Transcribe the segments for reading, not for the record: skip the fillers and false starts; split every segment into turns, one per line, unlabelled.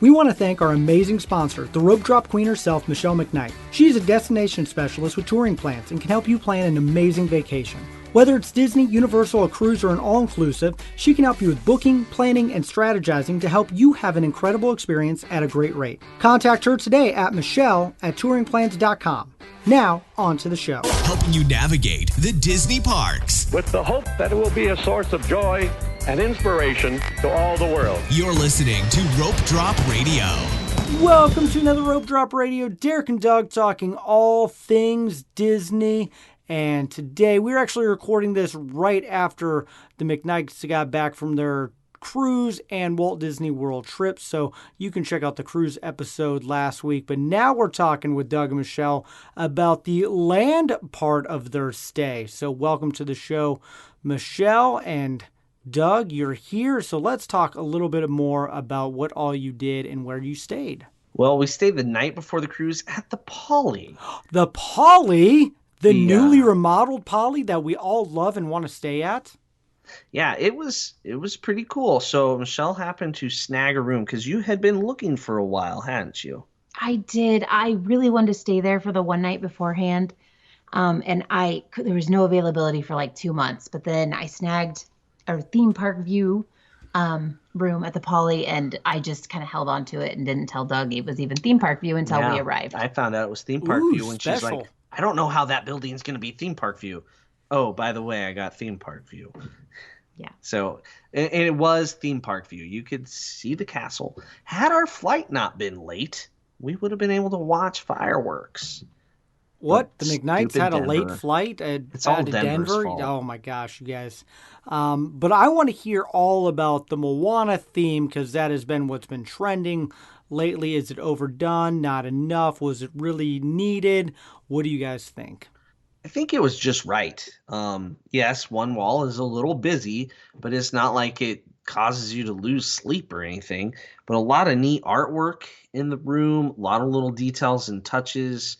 We want to thank our amazing sponsor, the Rope Drop Queen herself, Michelle McKnight. She is a destination specialist with touring plans and can help you plan an amazing vacation. Whether it's Disney, Universal, a cruise, or an all-inclusive, she can help you with booking, planning, and strategizing to help you have an incredible experience at a great rate. Contact her today at michelle@touringplans.com. Now, on to the show.
Helping you navigate the Disney parks.
With the hope that it will be a source of joy and inspiration to all the world.
You're listening to Rope Drop Radio.
Welcome to another Rope Drop Radio. Derek and Doug talking all things Disney. And today, we're actually recording this right after the McKnights got back from their cruise and Walt Disney World trip. So you can check out the cruise episode last week. But now we're talking with Doug and Michelle about the land part of their stay. So welcome to the show, Michelle and Doug. You're here. So let's talk a little bit more about what all you did and where you stayed.
Well, we stayed the night before the cruise at the Poly.
The Poly? The newly remodeled Poly that we all love and want to stay at?
Yeah, it was pretty cool. So Michelle happened to snag a room because you had been looking for a while, hadn't you?
I did. I really wanted to stay there for the one night beforehand. And there was no availability for like 2 months. But then I snagged a theme park view room at the Poly, and I just kind of held on to it and didn't tell Doug it was even theme park view until we arrived.
I found out it was theme park view when she's like, I don't know how that building's going to be theme park view. Oh, by the way, I got theme park view.
Yeah.
So, and it was theme park view. You could see the castle. Had our flight not been late, we would have been able to watch fireworks.
What? The McKnights had
Denver.
a late flight to
Denver?
Fault. Oh my gosh, you guys. But I want to hear all about the Moana theme because that has been what's been trending lately. Is it overdone? Not enough? Was it really needed? What do you guys think?
I think it was just right. Yes, one wall is a little busy, but it's not like it causes you to lose sleep or anything. But a lot of neat artwork in the room, a lot of little details and touches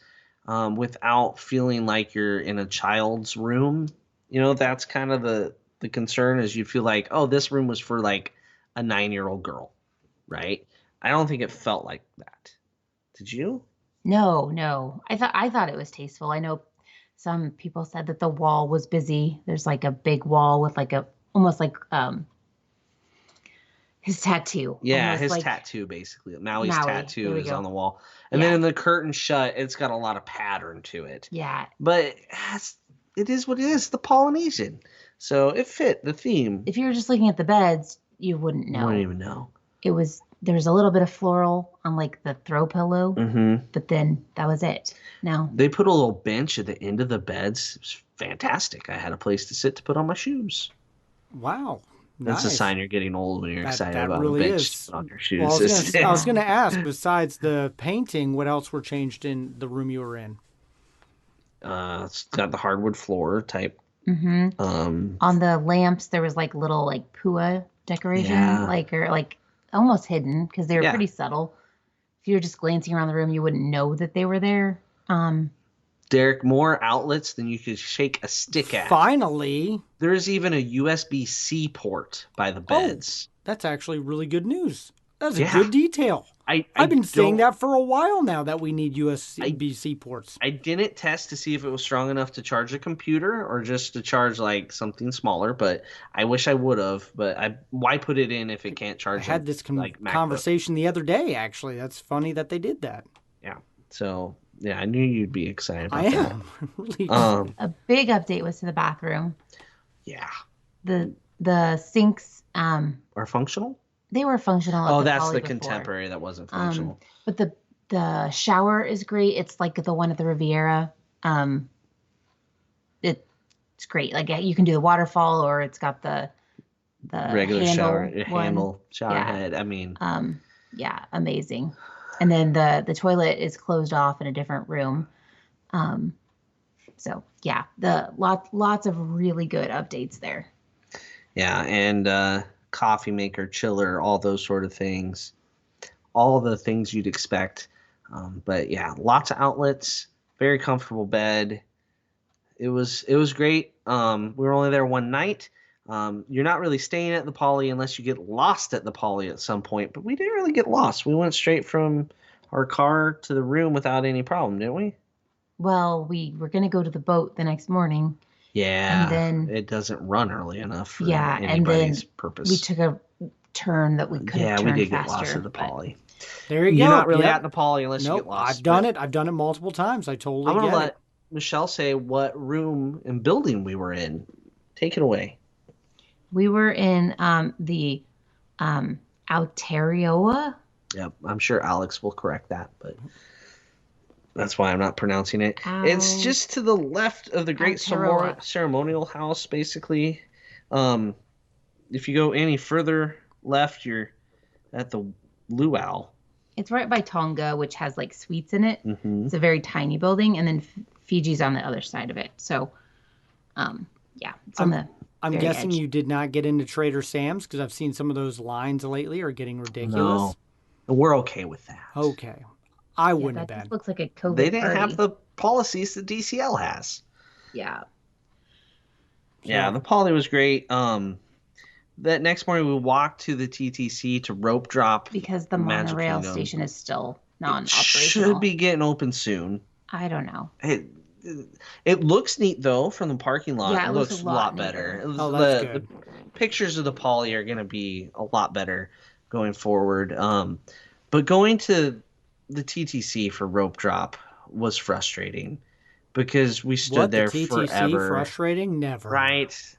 without feeling like you're in a child's room. You know, that's kind of the concern is you feel like, oh, this room was for like a 9-year-old girl, right? I don't think it felt like that. Did you?
No. I thought it was tasteful. I know some people said that the wall was busy. There's like a big wall with like almost like his tattoo.
Yeah, his tattoo basically. Maui's tattoo is on the wall. And then in the curtain shut, it's got a lot of pattern to it.
Yeah.
But it is what it is, the Polynesian. So it fit the theme.
If you were just looking at the beds, you wouldn't know.
You wouldn't even know.
There was a little bit of floral on like the throw pillow,
mm-hmm.
but then that was it. No.
They put a little bench at the end of the beds. It was fantastic. I had a place to sit to put on my shoes.
Wow.
That's
nice.
a sign you're getting old when you're excited about
really
a bench
is.
to put on your shoes.
Well, I was going to ask, besides the painting, what else were changed in the room you were in?
It's got the hardwood floor type.
Mm-hmm. On the lamps, there was like little like pua decoration, or almost hidden because they were pretty subtle. If you were just glancing around the room, you wouldn't know that they were there.
Derek, more outlets than you could shake a stick at.
Finally.
There's even a USB-C port by the beds.
Oh, that's actually really good news. That's a good detail. I've been saying that for a while now that we need USB-C ports.
I didn't test to see if it was strong enough to charge a computer or just to charge like something smaller, but I wish I would have. But why put it in if it can't charge?
I had this conversation the other day, actually. That's funny that they did that.
Yeah. So, yeah, I knew you'd be excited about that.
I am. Really.
A big update was to the bathroom.
Yeah.
The sinks
are functional?
They were functional.
Oh, that's the contemporary that wasn't functional.
But the shower is great. It's like the one at the Riviera. It's great. Like you can do the waterfall, or it's got the
regular
handle
shower head. I mean,
yeah, amazing. And then the toilet is closed off in a different room. So yeah, lots of really good updates there.
Yeah, and coffee maker, chiller, all those sort of things. All the things you'd expect. But yeah, lots of outlets, very comfortable bed. It was great. We were only there one night. You're not really staying at the Poly unless you get lost at the Poly at some point, but we didn't really get lost. We went straight from our car to the room without any problem, didn't we?
Well, we were going to go to the boat the next morning.
Yeah,
And then
it doesn't run early enough for
yeah, and then
anybody's purpose.
we took a turn that we could have
we
turned
did
faster.
get lost at the Poly.
There you
You're
go.
not really
Yep.
at the Poly unless you
Nope,
get lost.
I've done it. I've done it multiple times. I totally
I'm going
get
to
it.
let Michelle say what room and building we were in. Take it away.
We were in the Aotearoa.
Yep, I'm sure Alex will correct that, but that's why I'm not pronouncing it. It's just to the left of the Great
Aotearoa.
Ceremonial House, basically. If you go any further left, you're at the Luau.
It's right by Tonga, which has like suites in it.
Mm-hmm.
It's a very tiny building, and then Fiji's on the other side of it. So, yeah, it's on the.
I'm
very
guessing
edge.
you did not get into Trader Sam's because I've seen some of those lines lately are getting ridiculous.
No, we're okay with that.
Okay. I
Yeah,
wouldn't
that
have
just
been.
looks like a COVID
They didn't
party.
have the policies that DCL has.
Yeah.
Yeah, the Poly was great. That next morning we walked to the TTC to rope drop
Because the
Magic
monorail
Kingdom.
station is still
It
non-operational.
should be getting open soon.
I don't know.
It looks neat though from the parking lot.
Yeah,
it looks a lot better.
neater.
Oh, that's
the
good.
pictures of the Poly are going to be a lot better going forward. But going to the TTC for rope drop was frustrating because we stood
What,
there
the TTC
forever.
frustrating? Never.
Right.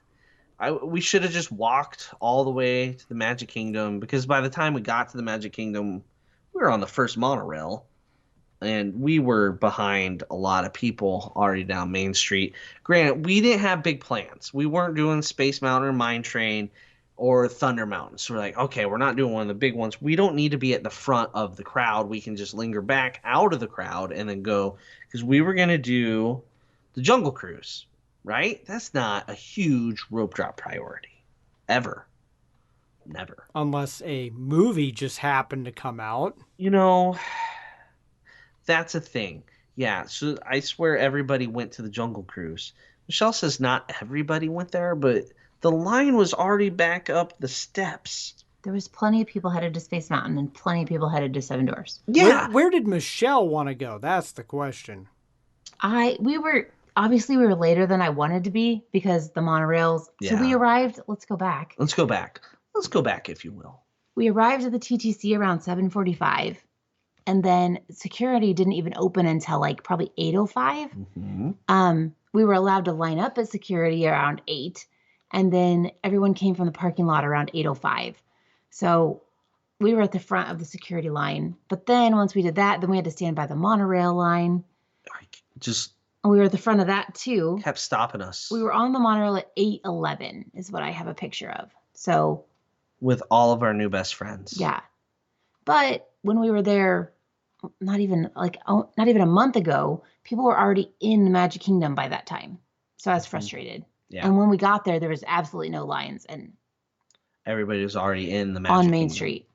We should have just walked all the way to the Magic Kingdom because by the time we got to the Magic Kingdom, we were on the first monorail. And we were behind a lot of people already down Main Street. Granted, we didn't have big plans. We weren't doing Space Mountain or Mine Train or Thunder Mountain. So we're like, okay, we're not doing one of the big ones. We don't need to be at the front of the crowd. We can just linger back out of the crowd and then go. Because we were going to do the Jungle Cruise, right? That's not a huge rope drop priority. Ever. Never.
Unless a movie just happened to come out.
You know... That's a thing. Yeah, so I swear everybody went to the Jungle Cruise. Michelle says not everybody went there, but the line was already back up the steps.
There was plenty of people headed to Space Mountain and plenty of people headed to Seven Dwarfs.
Yeah.
Where did Michelle want to go? That's the question.
We were later than I wanted to be because the monorails. So we
Yeah.
arrived. Let's go back.
Let's go back. Let's go back, if you will.
We arrived at the TTC around 7:45, and then security didn't even open until like probably 8:05.
Mm-hmm.
We were allowed to line up at security around 8, and then everyone came from the parking lot around 8:05. So we were at the front of the security line. But then once we did that, then we had to stand by the monorail line.
Just
And we were at the front of that too.
kept stopping us.
We were on the monorail at 8:11 is what I have a picture of. So
with all of our new best friends.
yeah. But when we were there, not even a month ago, people were already in the Magic Kingdom by that time. So I was frustrated.
Yeah.
And when we got there was absolutely no lines and
Everybody was already in the Magic
on Main
Kingdom.
Street.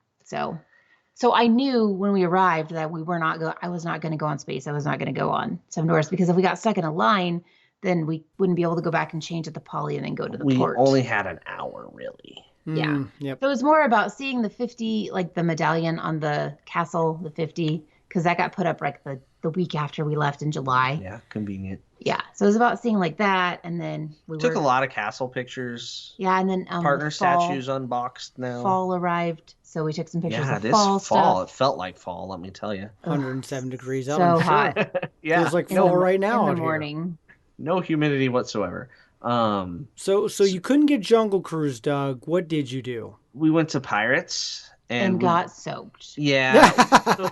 So I knew when we arrived that I was not going to go on Space. I was not going to go on Seven Dwarfs because if we got stuck in a line, then we wouldn't be able to go back and change at the Poly and then go to the
We
port.
only had an hour, really.
Yeah.
Yep.
So it was more about seeing the 50, like the medallion on the castle, the 50, because that got put up like the week after we left in July.
Yeah, convenient.
Yeah. So it was about seeing like that. And then we
Took a lot of castle pictures.
Yeah. And then
Partner
fall,
statues unboxed now.
Fall arrived. So we took some pictures
Yeah,
of
it is
fall
fall. It
stuff.
felt like fall, let me tell you.
107 degrees out.
So
I'm
hot.
sure.
Yeah.
Feels like
In
fall
the-
right now
in
out
the
here.
morning.
No humidity whatsoever.
So you couldn't get Jungle Cruise, Doug. What did you do?
We went to Pirates
And
we-
got soaked.
Yeah. So,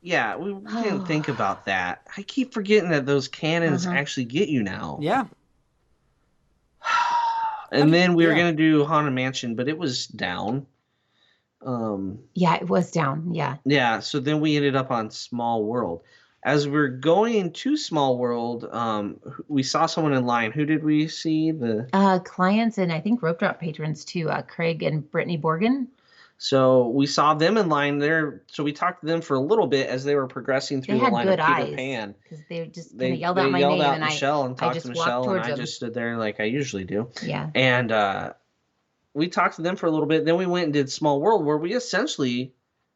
yeah, we didn't think about that. I keep forgetting that those cannons actually get you now.
Yeah.
And then we were
yeah.
going to do Haunted Mansion, but it was down.
Yeah, it was down. Yeah.
Yeah, so then we ended up on Small World. As we're going to Small World, we saw someone in line. Who did we see?
Clients and I think rope drop patrons too, Craig and Brittany Borgen.
So we saw them in line there. So we talked to them for a little bit as they were progressing through
They
the
had
line
good
of Peter
eyes
Pan.
because they just
They
kind of yelled
they
out my
yelled
name,
out
and
Michelle and
I
talked to
just walked
Michelle, and
towards
I
them.
just stood there like I usually do.
Yeah.
And we talked to them for a little bit. Then we went and did Small World, where we essentially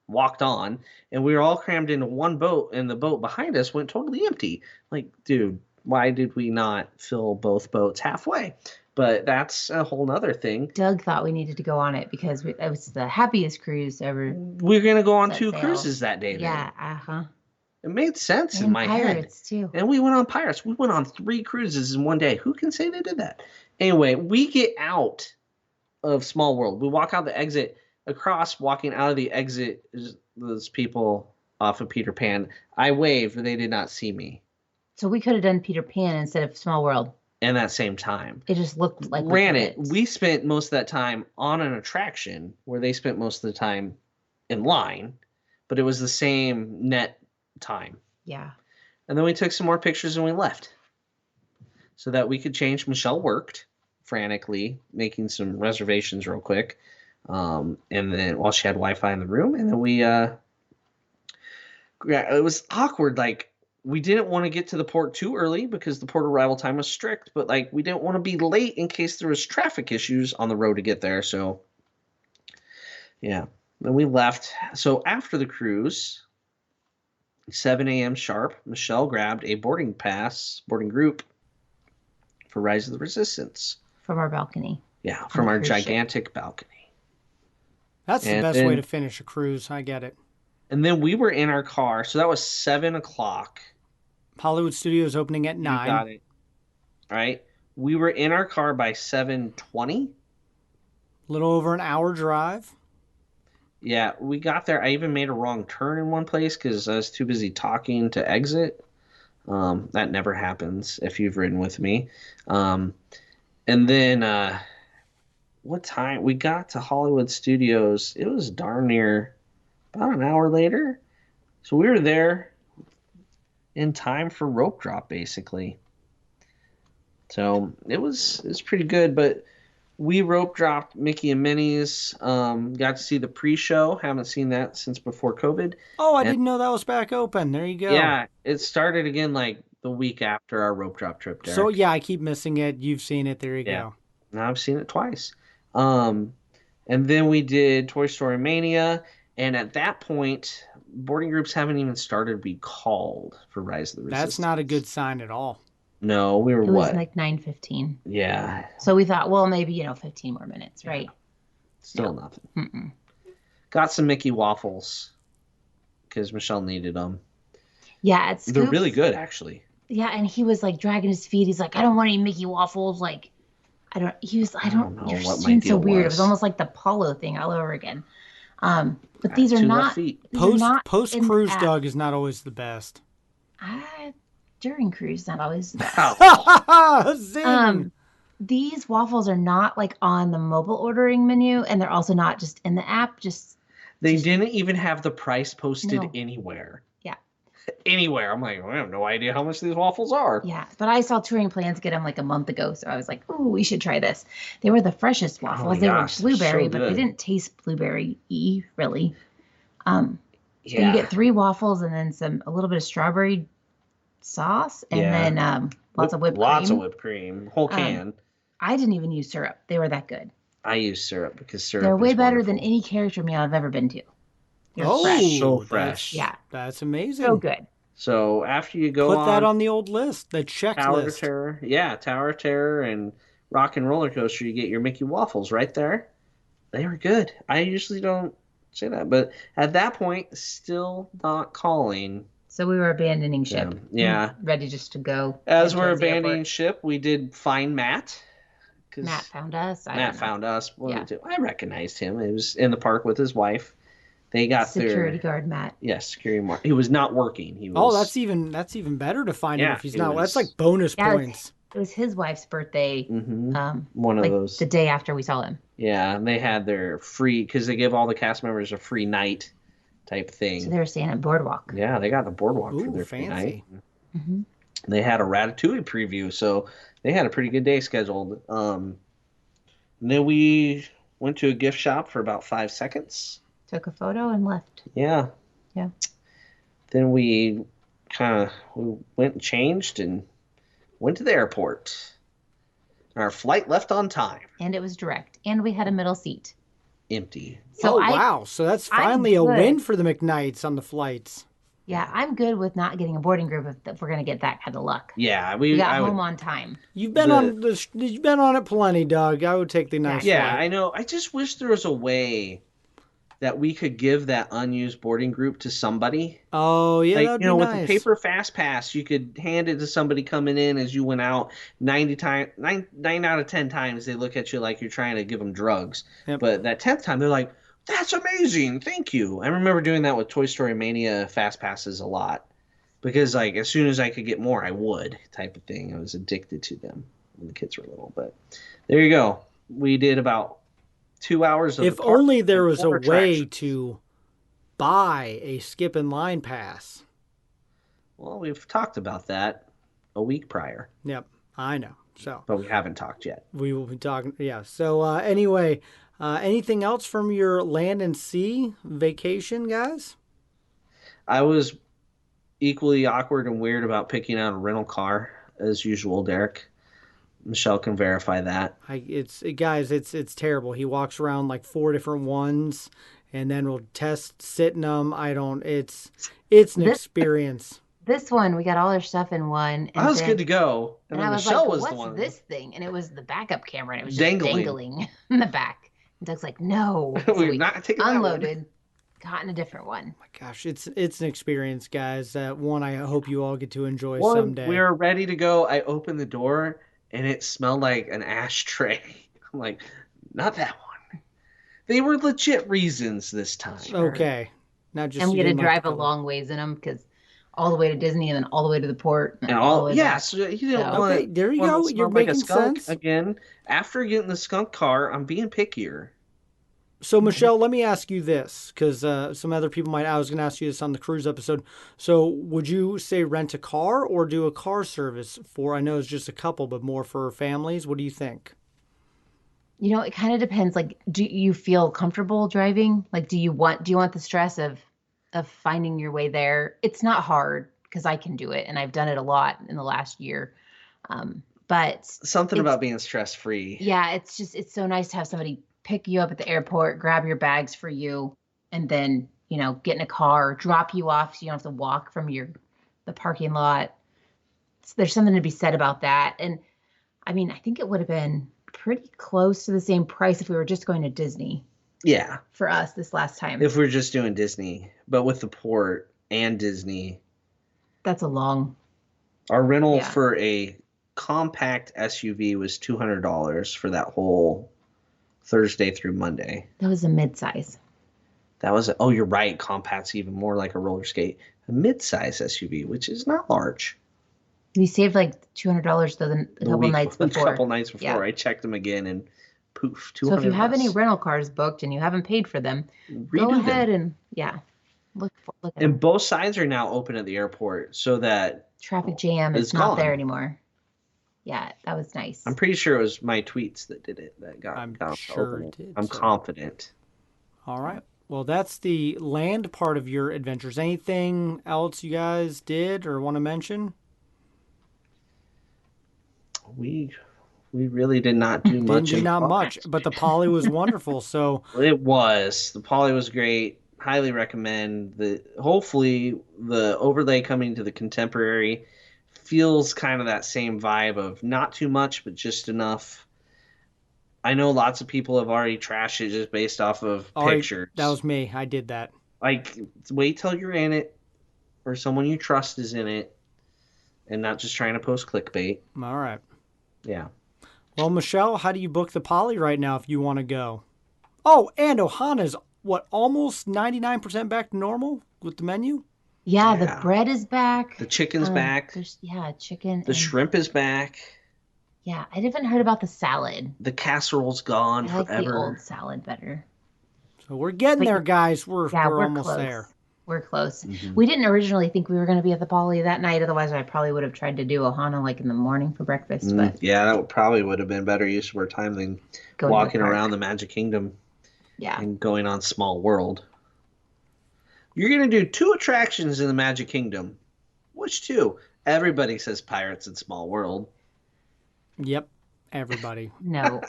walked on, and we were all crammed into one boat, and the boat behind us went totally empty. Like, dude, why did we not fill both boats halfway? But that's a whole nother thing.
Doug thought we needed to go on it because it was the happiest cruise ever.
We're going to go on
Set
2
sail.
cruises that day.
Yeah,
then. It made sense in
And
my
Pirates
head.
too.
And we went on Pirates. We went on 3 cruises in one day. Who can say they did that? Anyway, we get out of Small World. We walk out the exit. Across, walking out of the exit, is those people off of Peter Pan. I waved, but they did not see me.
So we could have done Peter Pan instead of Small World.
And that same time.
It just looked like
Granted, we spent most of that time on an attraction where they spent most of the time in line, but it was the same net time.
Yeah. And
then we took some more pictures and we left so that we could change. Michelle worked frantically, making some reservations real quick. And then while she had Wi-Fi in the room, and then we, it was awkward. Like, we didn't want to get to the port too early because the port arrival time was strict, but like we didn't want to be late in case there was traffic issues on the road to get there. So yeah, then we left. So after the cruise, 7 a.m. sharp, Michelle grabbed a boarding group for Rise of the Resistance.
From our balcony.
Yeah, from our gigantic balcony.
That's the best way to finish a cruise. I get it.
And then we were in our car. So that was 7 o'clock.
Hollywood Studios opening at 9.
You got it. All right. We were in our car by 7:20.
A little over an hour drive.
Yeah, we got there. I even made a wrong turn in one place because I was too busy talking to exit. That never happens if you've ridden with me. And then what time? We got to Hollywood Studios. It was darn near about an hour later. So we were there in time for rope drop, basically. So it was pretty good, but we rope dropped Mickey and Minnie's. Got to see the pre-show. Haven't seen that since before COVID.
Oh, I didn't know that was back open. There you go.
Yeah, it started again like the week after our rope drop trip, Derek.
So yeah, I keep missing it. You've seen it. There you go.
Now I've seen it twice. And then we did Toy Story Mania. And at that point, boarding groups haven't even started to be called for Rise of the Resistance.
That's not a good sign at all.
No, we were
It was like 9:15.
Yeah.
So we thought, well, maybe, 15 more minutes, right?
Still nothing. Mm-mm. Got some Mickey waffles because Michelle needed them.
Yeah, at Scoops,
they're really good, actually.
Yeah, and he was like dragging his feet. He's like, I don't want any Mickey waffles. Like, I don't know. You're
what
seeing
my
so
deal
weird.
was.
It was almost like the Polo thing all over again. But these are not.
Post cruise, Doug, is not always the best.
During cruise, not always the best.
Zing.
These waffles are not like on the mobile ordering menu, and they're also not just in the app.
They didn't even have the price posted anywhere.
Yeah.
Anywhere. I'm like, I have no idea how much these waffles are.
Yeah, but I saw Touring Plans get them like a month ago, so I was like, "Ooh, we should try this." They were the freshest waffles. They were blueberry, but they didn't taste blueberry-y, really. So you get 3 waffles and then a little bit of strawberry sauce, and then lots of whipped cream.
Lots of whipped cream, whole can.
I didn't even use syrup. They were that good.
I use syrup because syrup.
They're way
is
better
wonderful.
than any character meal I've ever been to. They're
fresh.
So fresh.
That's amazing.
So good.
So after you go
put that on the old list, the checklist.
Tower of Terror, Tower of Terror and Rock and Roller Coaster, you get your Mickey waffles right there. They were good. I usually don't say that, but at that point, still not calling.
So we were abandoning ship.
Yeah.
Ready just to go.
As we're abandoning ship, we did find Matt.
Matt found us.
Matt found us. I recognized him. He was in the park with his wife. They got
security guard Matt.
Yes, security guard. He was not working. He was.
Oh, that's even better to find him if he's not. That's like bonus points.
It was his wife's birthday.
One of those.
The day after we saw him.
Yeah, and they had their free because they give all the cast members a free night type thing.
So they were staying at Boardwalk.
Yeah, they got the Boardwalk for their free night. Mm-hmm. They had a Ratatouille preview, so they had a pretty good day scheduled. And then we Went to a gift shop for about 5 seconds.
Took a photo and left.
Yeah.
Yeah.
Then we went and changed and went to the airport. Our flight left on time.
And it was direct. And we had a middle seat.
Empty.
So
wow. So that's finally a win for the McKnights on the flights.
Yeah, I'm good with not getting a boarding group if we're gonna get that kind of luck.
Yeah,
we got home on time.
You've been on it plenty, Doug. I would take the nice flight.
I know. I just wish there was a way that we could give that unused boarding group to somebody.
Oh, yeah,
like,
that'd
you know,
be
with
nice.
the paper fast pass, you could hand it to somebody coming in as you went out. 9 out of 10 times they look at you like you're trying to give them drugs.
Yep.
But that 10th time they're like, "That's amazing, thank you." I remember doing that with Toy Story Mania fast passes a lot because, like, as soon as I could get more, I would type of thing. I was addicted to them when the kids were little. But there you go. We did about 2 hours of.
If only there was a way to buy a skip in line pass.
Well, we've talked about that a week prior.
Yep, I know. So,
but we haven't talked yet.
We will be talking. Yeah. So anyway, anything else from your land and sea vacation, guys?
I was equally awkward and weird about picking out a rental car as usual, Derek. Michelle can verify that.
It's terrible. He walks around like 4 different ones, and then we'll test sit in them. It's an experience.
This one, we got all our stuff in one.
And I was good to go.
And I was
Michelle
like,
what's
the this thing? And it was the backup camera, and it was just dangling in the back. And Doug's like, no. So
We're not taking
unloaded, got in a different one.
Oh my gosh, it's an experience, guys. One I hope you all get to enjoy someday.
We were ready to go. I opened the door, and it smelled like an ashtray. I'm like, not that one. They were legit reasons this time.
Okay. Not just.
And we had to drive a long ways in them because all the way to Disney and then all the way to the port.
And all the way back. So you don't want
okay, there you go. You're making sense.
Again, after getting the skunk car, I'm being pickier.
So, Michelle, let me ask you this, because some other people might. I was going to ask you this on the cruise episode. So, would you say rent a car or do a car service for? I know it's just a couple, but more for families. What do you think?
You know, it kind of depends. Like, do you feel comfortable driving? Like, do you want the stress of finding your way there? It's not hard because I can do it, and I've done it a lot in the last year. But
something about being stress free.
Yeah, it's so nice to have somebody pick you up at the airport, grab your bags for you, and then, you know, get in a car, drop you off so you don't have to walk from the parking lot. So there's something to be said about that. And I mean, I think it would have been pretty close to the same price if we were just going to Disney.
Yeah.
For us this last time.
If we're just doing Disney, but with the port and Disney.
That's a long.
Our rental for a compact SUV was $200 for that whole Thursday through Monday.
That was a midsize.
Oh, you're right. Compact's even more like a roller skate. A midsize SUV, which is not large.
We saved like $200 a couple nights before.
A couple nights before. I checked them again and poof, $200.
So if you have any rental cars booked and you haven't paid for them, go ahead and look at them.
And both sides are now open at the airport so that
traffic jam is not there anymore. Yeah, that was nice.
I'm pretty sure it was my tweets that did it. That got
sure it did.
I'm confident.
All right. Well, that's the land part of your adventures. Anything else you guys did or want to mention?
We really did not do much.
Not much, but the Poly was wonderful. So
it was. The Poly was great. Highly recommend. Hopefully the overlay coming to the contemporary feels kind of that same vibe of not too much, but just enough. I know lots of people have already trashed it just based off of pictures.
That was me. I did that.
Like, wait till you're in it or someone you trust is in it and not just trying to post clickbait.
All right.
Yeah.
Well, Michelle, how do you book the Poly right now if you want to go? Oh, and Ohana's, almost 99% back to normal with the menu?
Yeah, the bread is back.
The chicken's back.
Chicken.
The shrimp is back.
Yeah, I haven't heard about the salad.
The casserole's gone forever.
I like the old salad better.
So we're getting there, guys. We're almost
close.
there.
We're close. We didn't originally think we were going to be at the Poly that night. Otherwise, I probably would have tried to do Ohana like in the morning for breakfast. But
Yeah, that probably would have been better use of our time than
Going to the
walking
park.
around the Magic Kingdom
yeah,
and going on Small World. You're going to do 2 attractions in the Magic Kingdom. Which 2? Everybody says Pirates and Small World.
Yep, everybody.
no,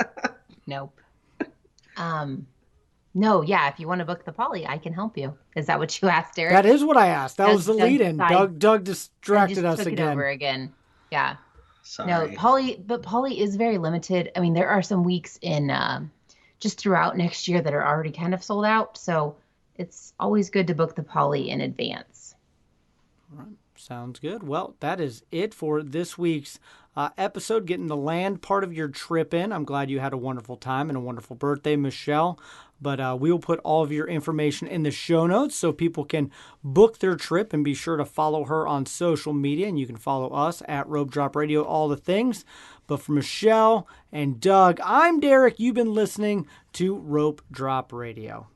nope. No, yeah. If you want to book the Poly, I can help you. Is that what you asked, Eric?
That is what I asked. That
Doug-
was the
Doug
lead-in.
decided-
Doug
I
distracted
just
us
took it
again.
over again. Yeah.
Sorry.
No, Poly is very limited. I mean, there are some weeks in just throughout next year that are already kind of sold out. So it's always good to book the Poly in advance.
Sounds good. Well, that is it for this week's episode, getting the land part of your trip in. I'm glad you had a wonderful time and a wonderful birthday, Michelle. But we will put all of your information in the show notes so people can book their trip, and be sure to follow her on social media. And you can follow us at Rope Drop Radio, all the things. But for Michelle and Doug, I'm Derek. You've been listening to Rope Drop Radio.